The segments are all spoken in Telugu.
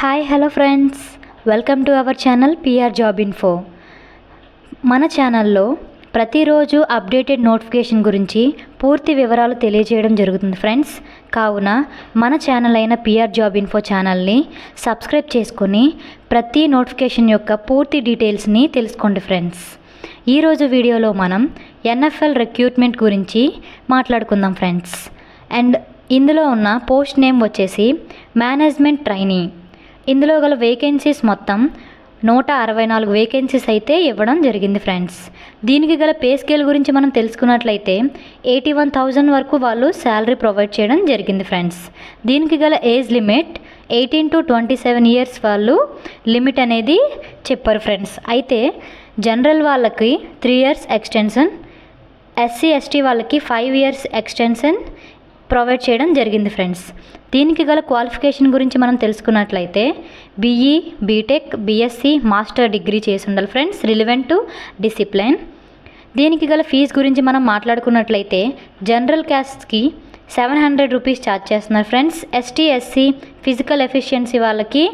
Hi hello friends, welcome to our channel PR job info. మన ఛానల్లో ప్రతిరోజు అప్డేటెడ్ నోటిఫికేషన్ గురించి పూర్తి వివరాలు తెలియజేయడం జరుగుతుంది ఫ్రెండ్స్. కావున మన ఛానల్ అయిన పిఆర్ జాబ్ ఇన్ఫో ఛానల్ని సబ్స్క్రైబ్ చేసుకొని ప్రతి నోటిఫికేషన్ యొక్క పూర్తి డీటెయిల్స్ని తెలుసుకోండి ఫ్రెండ్స్. ఈరోజు వీడియోలో మనం ఎన్ఎఫ్ఎల్ రిక్రూట్మెంట్ గురించి మాట్లాడుకుందాం ఫ్రెండ్స్. అండ్ ఇందులో ఉన్న పోస్ట్ నేమ్ వచ్చేసి మేనేజ్మెంట్ ట్రైనీ. ఇందులో గల వేకెన్సీస్ మొత్తం 164 వేకెన్సీస్ అయితే ఇవ్వడం జరిగింది ఫ్రెండ్స్. దీనికి గల పే స్కేల్ గురించి మనం తెలుసుకున్నట్లయితే 81,000 వరకు వాళ్ళు శాలరీ ప్రొవైడ్ చేయడం జరిగింది ఫ్రెండ్స్. దీనికి గల ఏజ్ లిమిట్ 18 to 27 ఇయర్స్ వాళ్ళు లిమిట్ అనేది చెప్పారు ఫ్రెండ్స్. అయితే జనరల్ వాళ్ళకి 3 years ఎక్స్టెన్షన్, ఎస్సీ ఎస్టీ వాళ్ళకి 5 years ఎక్స్టెన్షన్ ప్రొవైడ్ చేయడం జరిగింది ఫ్రెండ్స్. దీనికి గల క్వాలిఫికేషన్ గురించి మనం తెలుసుకున్నట్లయితే BE, BTech, BSc, master degree చేసి ఉండాలి ఫ్రెండ్స్, రిలివెంట్ టు డిసిప్లిన్. దీనికి గల ఫీజు గురించి మనం మాట్లాడుకున్నట్లయితే జనరల్ క్యాస్ట్కి 700 రూపీస్ ఛార్జ్ చేస్తున్నారు friends. ST, SC, physical efficiency వాళ్ళకి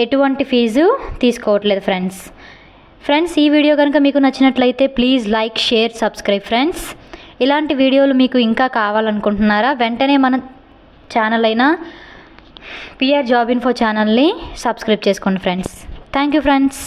ఎటువంటి ఫీజు తీసుకోవట్లేదు ఫ్రెండ్స్. ఈ వీడియో కనుక మీకు నచ్చినట్లయితే please like, share, subscribe friends. ఇలాంటి వీడియోలు మీకు ఇంకా కావాలనుకుంటున్నారా? వెంటనే మన ఛానల్ అయిన పిఆర్ జాబ్ ఇన్ఫో ఛానల్ని సబ్స్క్రైబ్ చేసుకోండి ఫ్రెండ్స్. Thank you friends.